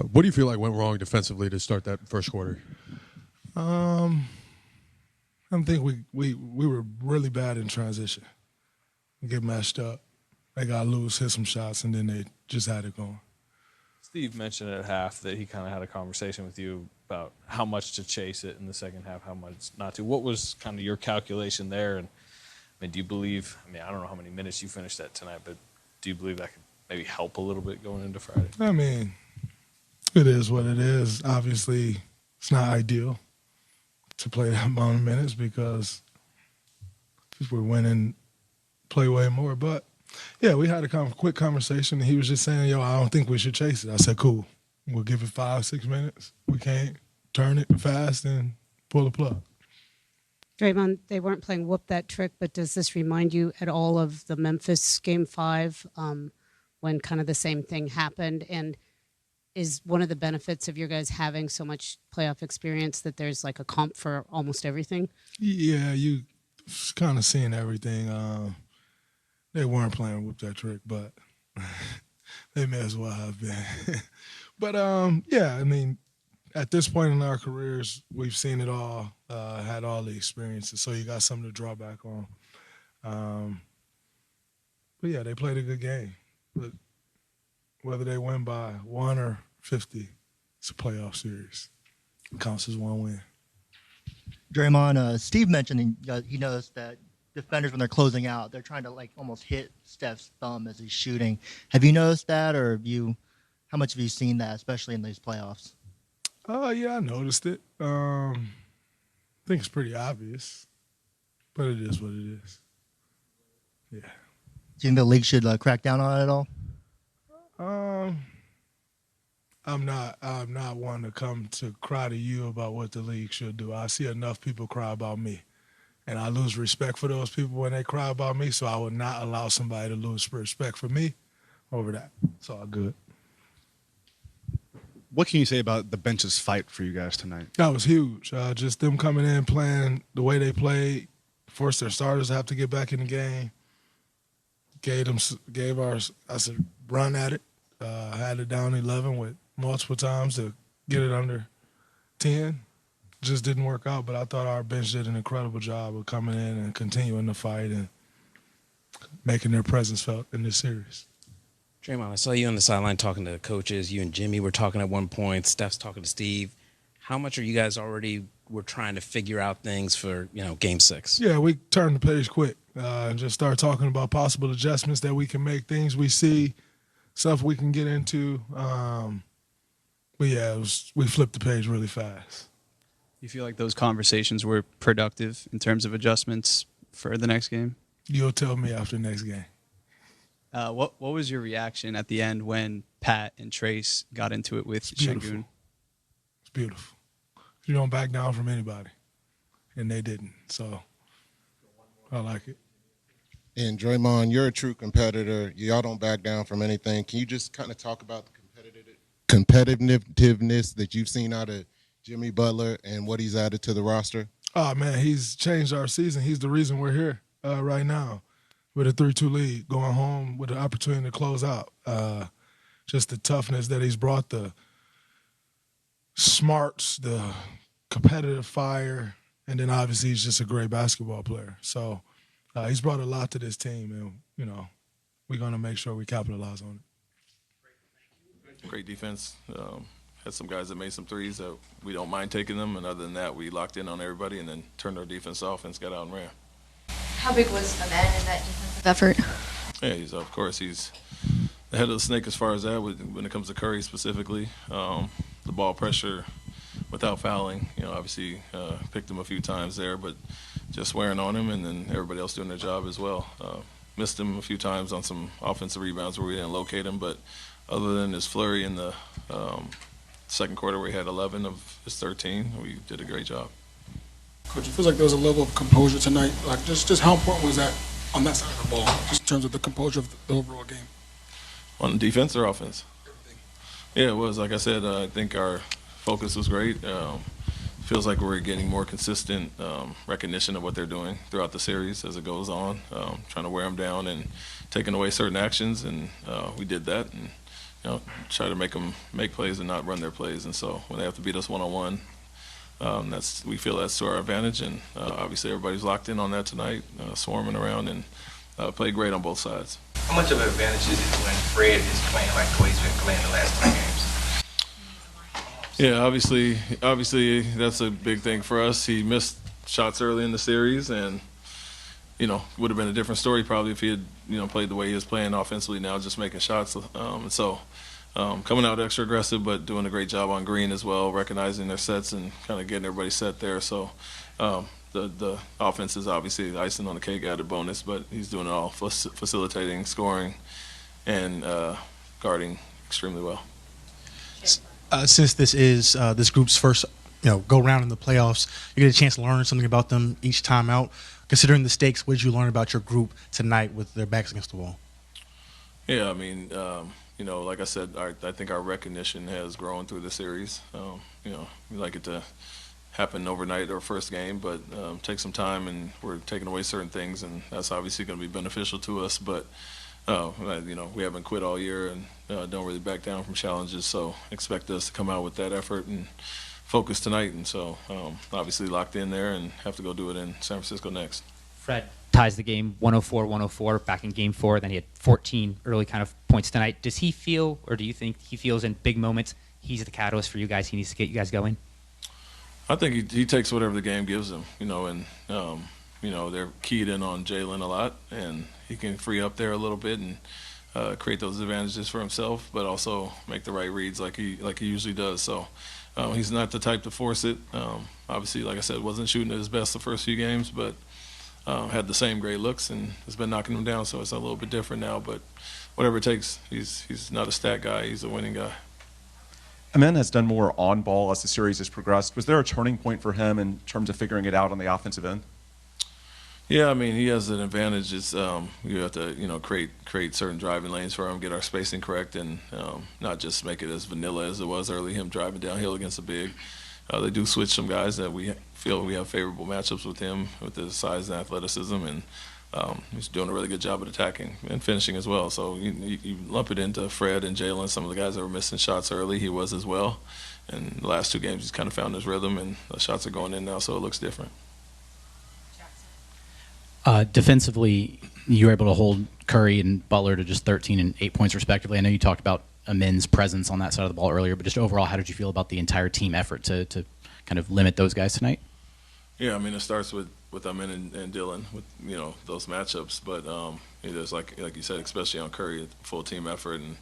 What do you feel like went wrong defensively to start that first quarter? I think we were really bad in transition. We get matched up. They got loose, hit some shots, and then they just had it going. Steve mentioned at half that he kind of had a conversation with you about how much to chase it in the second half, how much not to. What was kind of your calculation there? And I mean, do you believe, I don't know how many minutes you finished at tonight, but do you believe that could maybe help a little bit going into Friday? I mean, it is what it is. Obviously, it's not ideal to play that amount of minutes because if we're winning, play way more. But, yeah, we had a quick conversation, and he was just saying, I don't think we should chase it. I said, cool. We'll give it 5-6 minutes. We can't turn it fast and pull the plug. Draymond, they weren't playing whoop that trick, but does this remind you at all of the Memphis Game 5 when kind of the same thing happened? And is one of the benefits of your guys having so much playoff experience that there's like a comp for almost everything? Yeah, you kind of seeing everything. They weren't playing whoop that trick, but they may as well have been. But, yeah, at this point in our careers, we've seen it all, had all the experiences, so you got something to draw back on. But, yeah, they played a good game. But whether they win by 1 or 50, it's a playoff series. It counts as one win. Draymond, Steve mentioned he noticed that defenders, when they're closing out, they're trying to almost hit Steph's thumb as he's shooting. Have you noticed that, or how much have you seen that, especially in these playoffs? Yeah, I noticed it. I think it's pretty obvious, but it is what it is. Yeah. Do you think the league should crack down on it at all? I'm not one to come to cry to you about what the league should do. I see enough people cry about me, and I lose respect for those people when they cry about me, so I would not allow somebody to lose respect for me over that. It's all good. What can you say about the bench's fight for you guys tonight? That was huge. Just them coming in, playing the way they played, forced their starters to have to get back in the game. Gave us a run at it. Had it down 11 with multiple times to get it under 10. Just didn't work out, but I thought our bench did an incredible job of coming in and continuing the fight and making their presence felt in this series. Draymond, I saw you on the sideline talking to coaches. You and Jimmy were talking at one point. Steph's talking to Steve. How much are you guys already were trying to figure out things for, Game 6? Yeah, we turned the page quick and just started talking about possible adjustments that we can make, things we see, stuff we can get into. But, yeah, we flipped the page really fast. You feel like those conversations were productive in terms of adjustments for the next game? You'll tell me after next game. What was your reaction at the end when Pat and Trayce got into it with Sengun? It's beautiful. You don't back down from anybody, and they didn't. So I like it. And Draymond, you're a true competitor. Y'all don't back down from anything. Can you just kind of talk about the competitiveness that you've seen out of Jimmy Butler and what he's added to the roster? Oh, man, he's changed our season. He's the reason we're here right now with a 3-2 lead, going home with the opportunity to close out. Just the toughness that he's brought, the smarts, the competitive fire, and then obviously he's just a great basketball player. So he's brought a lot to this team, and, we're going to make sure we capitalize on it. Great defense. Had some guys that made some threes that we don't mind taking them, and other than that, we locked in on everybody and then turned our defense off and got out and ran. How big was Amen in that defensive effort? Yeah, he's the head of the snake as far as that when it comes to Curry specifically. The ball pressure without fouling, obviously picked him a few times there, but just wearing on him and then everybody else doing their job as well. Missed him a few times on some offensive rebounds where we didn't locate him, but other than his flurry in the second quarter where he had 11 of his 13, we did a great job. Coach, it feels like there was a level of composure tonight. Like, just how important was that on that side of the ball, just in terms of the composure of the overall game? On defense or offense? Everything. Yeah, it was. Like I said, I think our focus was great. Feels like we're getting more consistent recognition of what they're doing throughout the series as it goes on, trying to wear them down and taking away certain actions, and we did that. And try to make them make plays and not run their plays. And so when they have to beat us one-on-one, we feel that's to our advantage. And obviously everybody's locked in on that tonight, swarming around, and played great on both sides. How much of an advantage is it when Fred is playing like the way he's been playing the last 3 games? Yeah, obviously that's a big thing for us. He missed shots early in the series, and would have been a different story probably if he had played the way he was playing offensively now, just making shots. And so coming out extra aggressive, but doing a great job on Green as well, recognizing their sets and kind of getting everybody set there. So the offense is obviously the icing on the cake, added bonus, but he's doing it all, facilitating, scoring, and guarding extremely well. Since this is this group's first go round in the playoffs, you get a chance to learn something about them each time out. Considering the stakes, what did you learn about your group tonight with their backs against the wall? Yeah, I mean, like I said, I think our recognition has grown through the series. We like it to happen overnight our first game, but take some time, and we're taking away certain things, and that's obviously going to be beneficial to us. But we haven't quit all year and don't really back down from challenges, so expect us to come out with that effort and focus tonight. And so obviously locked in there and have to go do it in San Francisco next. Fred ties the game 104-104 back in game 4. Then he had 14 early kind of points tonight. Does he feel, or do you think he feels in big moments he's the catalyst for you guys? He needs to get you guys going? I think he takes whatever the game gives him, and they're keyed in on Jalen a lot, and he can free up there a little bit and create those advantages for himself, but also make the right reads like he usually does. So he's not the type to force it. Obviously, like I said, wasn't shooting at his best the first few games, but had the same great looks and has been knocking them down. So it's a little bit different now, but whatever it takes, he's not a stat guy. He's a winning guy. Amen has done more on ball as the series has progressed. Was there a turning point for him in terms of figuring it out on the offensive end? Yeah, I mean, he has an advantage. It's you have to create certain driving lanes for him, get our spacing correct, and not just make it as vanilla as it was early. Him driving downhill against a big. They do switch some guys that we feel we have favorable matchups with him with his size and athleticism, and he's doing a really good job at attacking and finishing as well. So you lump it into Fred and Jalen, some of the guys that were missing shots early, he was as well. And the last 2 games, he's kind of found his rhythm, and the shots are going in now, so it looks different. Defensively, you were able to hold Curry and Butler to just 13 and 8 points respectively. I know you talked about Amin's presence on that side of the ball earlier, but just overall, how did you feel about the entire team effort to kind of limit those guys tonight? Yeah, I mean, it starts with Amin and Dylan with those matchups, but there's like you said, especially on Curry, a full team effort, and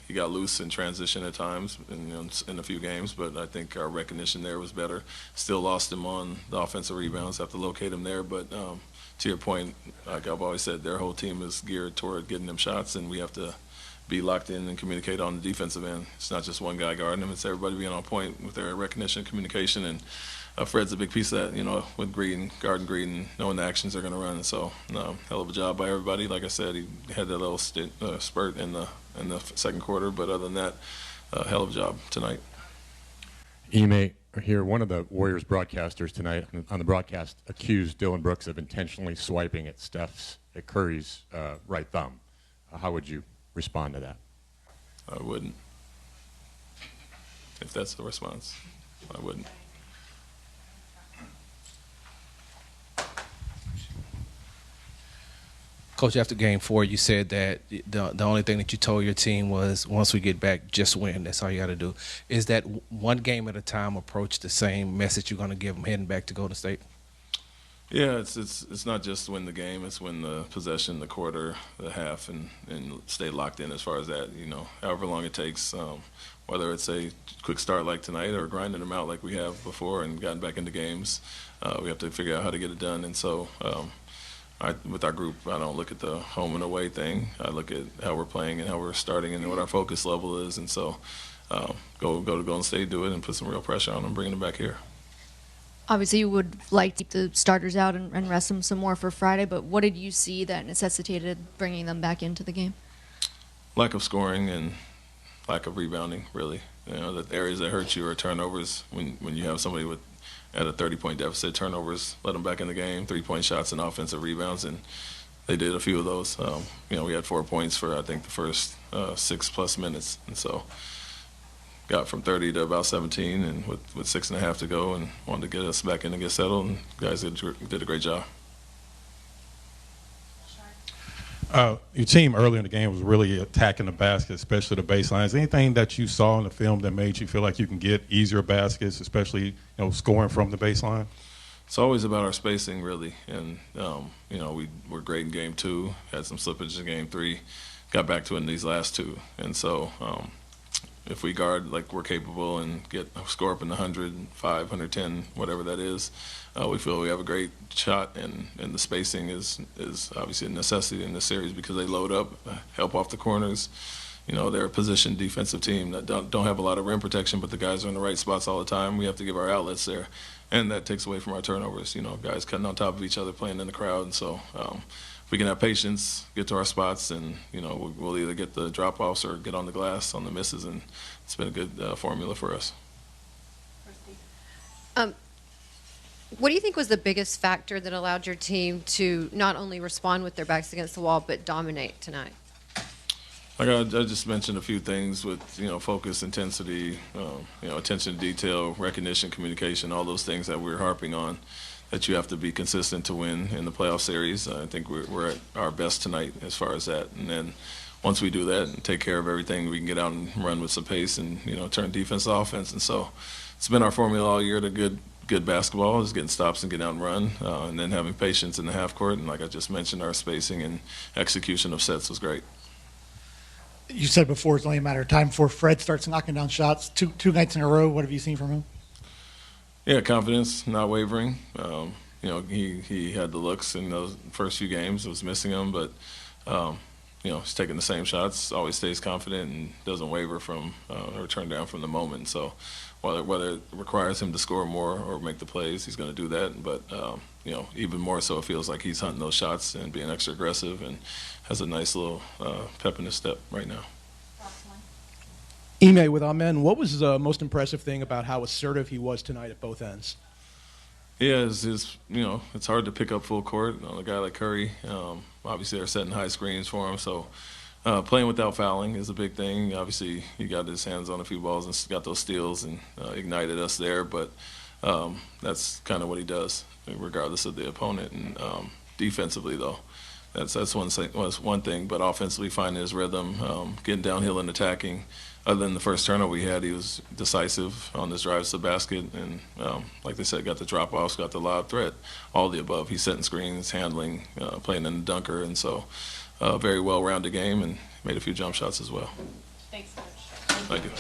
he got loose in transition at times in a few games, but I think our recognition there was better. Still lost him on the offensive rebounds, have to locate him there, but to your point, like I've always said, their whole team is geared toward getting them shots, and we have to be locked in and communicate on the defensive end. It's not just one guy guarding them, it's everybody being on point with their recognition, communication, and Fred's a big piece of that, with Green, guarding Green, and knowing the actions they're going to run. So, hell of a job by everybody. Like I said, he had that little spurt in the second quarter, but other than that, hell of a job tonight. Ime here, one of the Warriors broadcasters tonight on the broadcast accused Dylan Brooks of intentionally swiping at Curry's right thumb. How would you respond to that? I wouldn't. If that's the response, I wouldn't. Coach, after game 4, you said that the only thing that you told your team was once we get back, just win. That's all you got to do. Is that one game at a time approach the same message you're going to give them heading back to Golden State? Yeah, it's not just win the game. It's win the possession, the quarter, the half, and stay locked in as far as that. However long it takes, whether it's a quick start like tonight or grinding them out like we have before and gotten back into games, we have to figure out how to get it done. And so with our group, I don't look at the home and away thing. I look at how we're playing and how we're starting and what our focus level is. And so go to Golden State, do it, and put some real pressure on them, bringing them back here. Obviously, you would like to keep the starters out and rest them some more for Friday, but what did you see that necessitated bringing them back into the game? Lack of scoring and lack of rebounding, really. The areas that hurt you are turnovers. When you have somebody at a 30-point deficit, turnovers let them back in the game, 3-point shots and offensive rebounds, and they did a few of those. We had 4 points for, I think, the first 6+ minutes, and so got from 30 to about 17, and with 6.5 to go, and wanted to get us back in and get settled. And guys did a great job. Your team early in the game was really attacking the basket, especially the baselines. Anything that you saw in the film that made you feel like you can get easier baskets, especially scoring from the baseline? It's always about our spacing, really, and we were great in game 2, had some slippage in game 3, got back to it in these last 2, and so if we guard like we're capable and score up in the 105, 110, whatever that is, we feel we have a great shot, and the spacing is obviously a necessity in this series because they load up, help off the corners. They're a positioned defensive team that don't have a lot of rim protection, but the guys are in the right spots all the time. We have to give our outlets there, and that takes away from our turnovers. Guys cutting on top of each other, playing in the crowd, and so if we can have patience, get to our spots, and we'll either get the drop-offs or get on the glass on the misses, and it's been a good formula for us. What do you think was the biggest factor that allowed your team to not only respond with their backs against the wall, but dominate tonight? Like I just mentioned a few things with focus, intensity, attention to detail, recognition, communication, all those things that we're harping on, that you have to be consistent to win in the playoff series. I think we're at our best tonight as far as that. And then once we do that and take care of everything, we can get out and run with some pace and turn defense to offense. And so it's been our formula all year to good basketball is getting stops and getting out and run, and then having patience in the half court. And like I just mentioned, our spacing and execution of sets was great. You said before it's only a matter of time before Fred starts knocking down shots. Two nights in a row. What have you seen from him? Yeah, confidence, not wavering. He had the looks in those first few games. Was missing them, but he's taking the same shots. Always stays confident and doesn't waver from or turn down from the moment. So whether it requires him to score more or make the plays, he's going to do that. But even more so, it feels like he's hunting those shots and being extra aggressive and has a nice little pep in his step right now. Ime, with Amen, what was the most impressive thing about how assertive he was tonight at both ends? Yeah, it's hard to pick up full court on a guy like Curry. Obviously, they're setting high screens for him, so playing without fouling is a big thing. Obviously, he got his hands on a few balls and got those steals and ignited us there, but that's kind of what he does, regardless of the opponent. And defensively, though, that's one thing, but offensively, finding his rhythm, getting downhill and attacking. Other than the first turnover we had, he was decisive on his drives to the basket, and like they said, got the drop-offs, got the lob threat, all the above. He's setting screens, handling, playing in the dunker, and so very well-rounded game, and made a few jump shots as well. Thanks, Coach. Thank you.